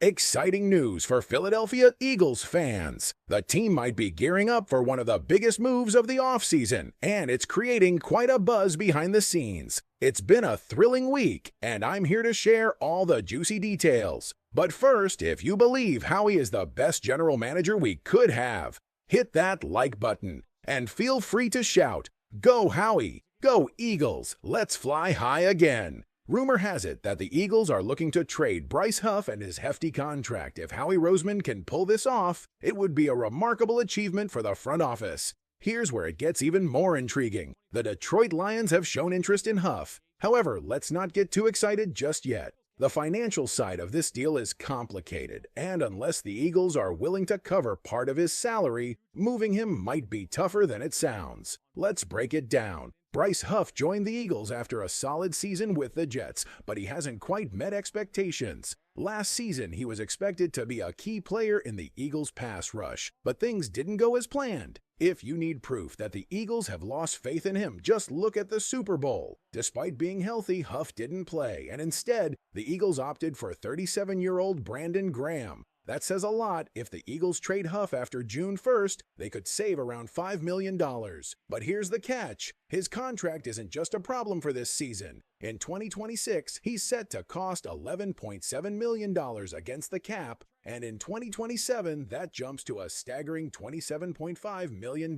Exciting news for Philadelphia Eagles fans. The team might be gearing up for one of the biggest moves of the offseason, and it's creating quite a buzz behind the scenes. It's been a thrilling week, and I'm here to share all the juicy details. But first, if you believe Howie is the best general manager we could have, hit that like button and feel free to shout, "Go Howie! Go Eagles! Let's fly high again!" Rumor has it that the Eagles are looking to trade Bryce Huff and his hefty contract. If Howie Roseman can pull this off, it would be a remarkable achievement for the front office. Here's where it gets even more intriguing. The Detroit Lions have shown interest in Huff. However, let's not get too excited just yet. The financial side of this deal is complicated, and unless the Eagles are willing to cover part of his salary, moving him might be tougher than it sounds. Let's break it down. Bryce Huff joined the Eagles after a solid season with the Jets, but he hasn't quite met expectations. Last season, he was expected to be a key player in the Eagles' pass rush, but things didn't go as planned. If you need proof that the Eagles have lost faith in him, just look at the Super Bowl. Despite being healthy, Huff didn't play, and instead, the Eagles opted for 37-year-old Brandon Graham. That says a lot. If the Eagles trade Huff after June 1st, they could save around $5 million. But here's the catch. His contract isn't just a problem for this season. In 2026, he's set to cost $11.7 million against the cap, and in 2027, that jumps to a staggering $27.5 million.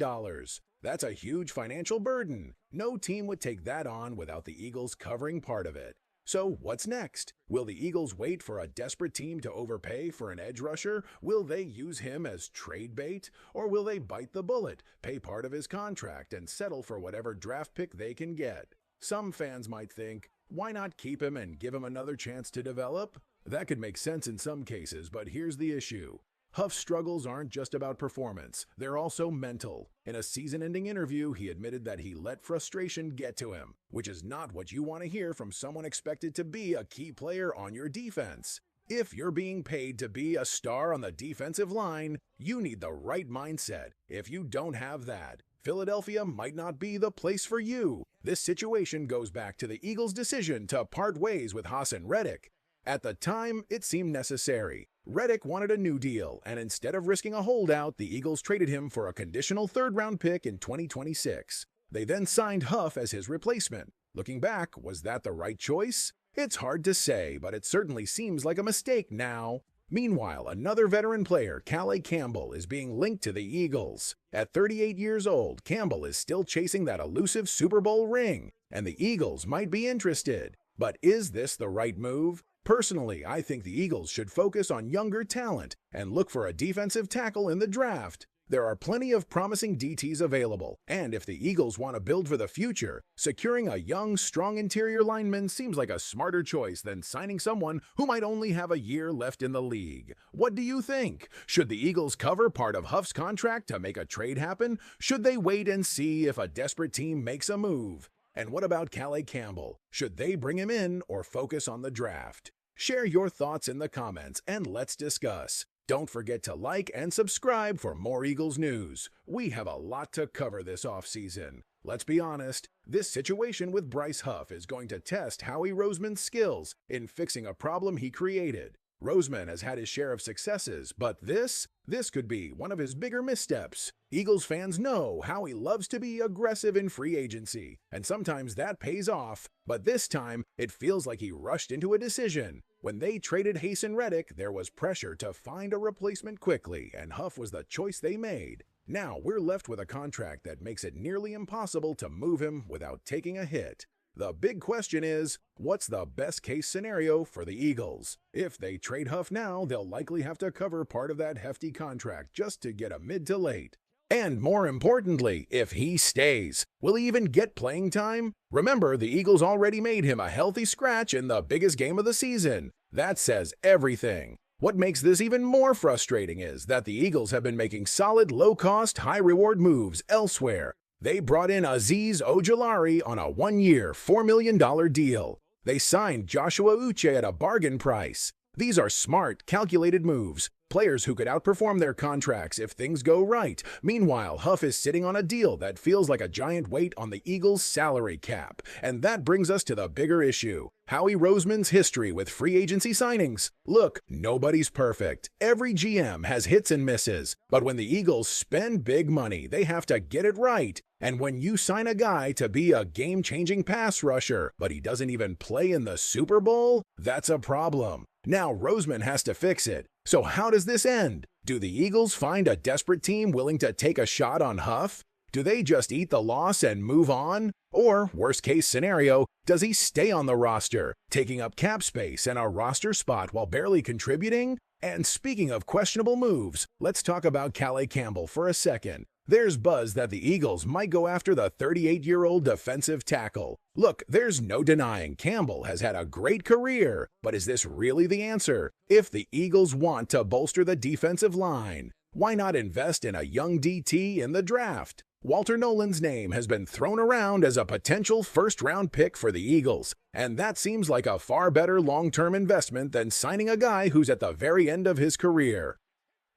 That's a huge financial burden. No team would take that on without the Eagles covering part of it. So what's next? Will the Eagles wait for a desperate team to overpay for an edge rusher? Will they use him as trade bait? Or will they bite the bullet, pay part of his contract, and settle for whatever draft pick they can get? Some fans might think, why not keep him and give him another chance to develop? That could make sense in some cases, but here's the issue. Huff's struggles aren't just about performance, they're also mental. In a season-ending interview, he admitted that he let frustration get to him, which is not what you want to hear from someone expected to be a key player on your defense. If you're being paid to be a star on the defensive line, you need the right mindset. If you don't have that, Philadelphia might not be the place for you. This situation goes back to the Eagles' decision to part ways with Haason Reddick. At the time, it seemed necessary. Reddick wanted a new deal, and instead of risking a holdout, the Eagles traded him for a conditional third-round pick in 2026. They then signed Huff as his replacement. Looking back, was that the right choice? It's hard to say, but it certainly seems like a mistake now. Meanwhile, another veteran player, Calais Campbell, is being linked to the Eagles. At 38 years old, Campbell is still chasing that elusive Super Bowl ring, and the Eagles might be interested. But is this the right move? Personally, I think the Eagles should focus on younger talent and look for a defensive tackle in the draft. There are plenty of promising DTs available, and if the Eagles want to build for the future, securing a young, strong interior lineman seems like a smarter choice than signing someone who might only have a year left in the league. What do you think? Should the Eagles cover part of Huff's contract to make a trade happen? Should they wait and see if a desperate team makes a move? And what about Calais Campbell? Should they bring him in or focus on the draft? Share your thoughts in the comments and let's discuss. Don't forget to like and subscribe for more Eagles news. We have a lot to cover this offseason. Let's be honest, this situation with Bryce Huff is going to test Howie Roseman's skills in fixing a problem he created. Roseman has had his share of successes, but this could be one of his bigger missteps. Eagles fans know Howie loves to be aggressive in free agency, and sometimes that pays off, but this time it feels like he rushed into a decision. When they traded Haason Reddick, there was pressure to find a replacement quickly, and Huff was the choice they made. Now we're left with a contract that makes it nearly impossible to move him without taking a hit. The big question is, what's the best-case scenario for the Eagles? If they trade Huff now, they'll likely have to cover part of that hefty contract just to get a mid to late. And more importantly, if he stays, will he even get playing time? Remember, the Eagles already made him a healthy scratch in the biggest game of the season. That says everything. What makes this even more frustrating is that the Eagles have been making solid, low-cost, high-reward moves elsewhere. They brought in Azeez Ojulari on a one-year, $4 million deal. They signed Joshua Uche at a bargain price. These are smart, calculated moves, players who could outperform their contracts if things go right. Meanwhile, Huff is sitting on a deal that feels like a giant weight on the Eagles' salary cap. And that brings us to the bigger issue. Howie Roseman's history with free agency signings. Look, nobody's perfect. Every GM has hits and misses. But when the Eagles spend big money, they have to get it right. And when you sign a guy to be a game-changing pass rusher, but he doesn't even play in the Super Bowl, that's a problem. Now Roseman has to fix it. So how does this end? Do the Eagles find a desperate team willing to take a shot on Huff? Do they just eat the loss and move on? Or, worst case scenario, does he stay on the roster, taking up cap space and a roster spot while barely contributing? And speaking of questionable moves, let's talk about Calais Campbell for a second. There's buzz that the Eagles might go after the 38-year-old defensive tackle. Look, there's no denying Campbell has had a great career, but is this really the answer? If the Eagles want to bolster the defensive line, why not invest in a young DT in the draft? Walter Nolan's name has been thrown around as a potential first-round pick for the Eagles, and that seems like a far better long-term investment than signing a guy who's at the very end of his career.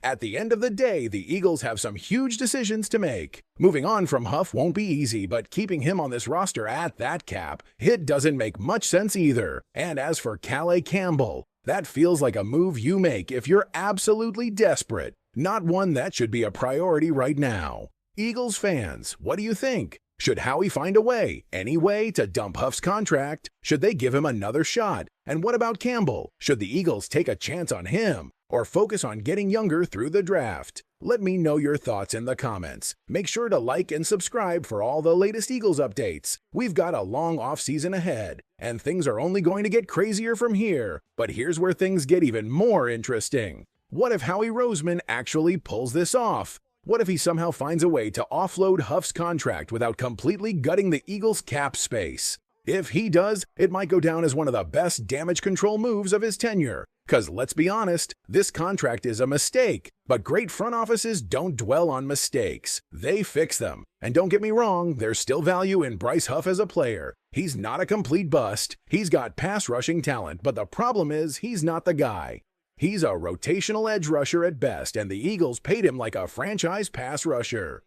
At the end of the day, the Eagles have some huge decisions to make. Moving on from Huff won't be easy, but keeping him on this roster at that cap, it doesn't make much sense either. And as for Calais Campbell, that feels like a move you make if you're absolutely desperate, not one that should be a priority right now. Eagles fans, what do you think? Should Howie find a way, any way, to dump Huff's contract? Should they give him another shot? And what about Campbell? Should the Eagles take a chance on him? Or focus on getting younger through the draft? Let me know your thoughts in the comments. Make sure to like and subscribe for all the latest Eagles updates. We've got a long offseason ahead, and things are only going to get crazier from here. But here's where things get even more interesting. What if Howie Roseman actually pulls this off? What if he somehow finds a way to offload Huff's contract without completely gutting the Eagles' cap space? If he does, it might go down as one of the best damage control moves of his tenure. Cause let's be honest, this contract is a mistake. But great front offices don't dwell on mistakes. They fix them. And don't get me wrong, there's still value in Bryce Huff as a player. He's not a complete bust. He's got pass rushing talent, but the problem is he's not the guy. He's a rotational edge rusher at best, and the Eagles paid him like a franchise pass rusher.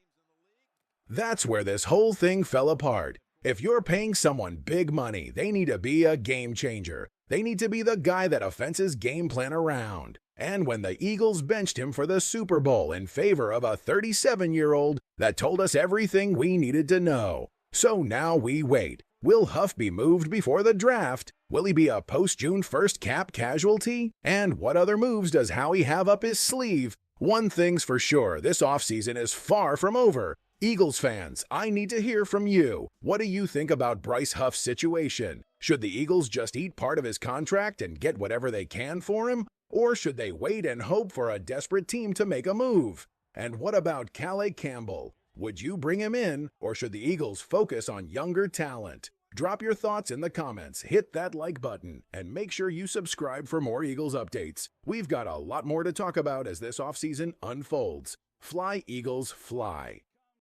That's where this whole thing fell apart. If you're paying someone big money, they need to be a game changer. They need to be the guy that offenses game plan around. And when the Eagles benched him for the Super Bowl in favor of a 37-year-old, that told us everything we needed to know. So now we wait. Will Huff be moved before the draft? Will he be a post-June 1st cap casualty? And what other moves does Howie have up his sleeve? One thing's for sure, this offseason is far from over. Eagles fans, I need to hear from you. What do you think about Bryce Huff's situation? Should the Eagles just eat part of his contract and get whatever they can for him? Or should they wait and hope for a desperate team to make a move? And what about Calais Campbell? Would you bring him in, or should the Eagles focus on younger talent? Drop your thoughts in the comments, hit that like button, and make sure you subscribe for more Eagles updates. We've got a lot more to talk about as this offseason unfolds. Fly, Eagles, fly.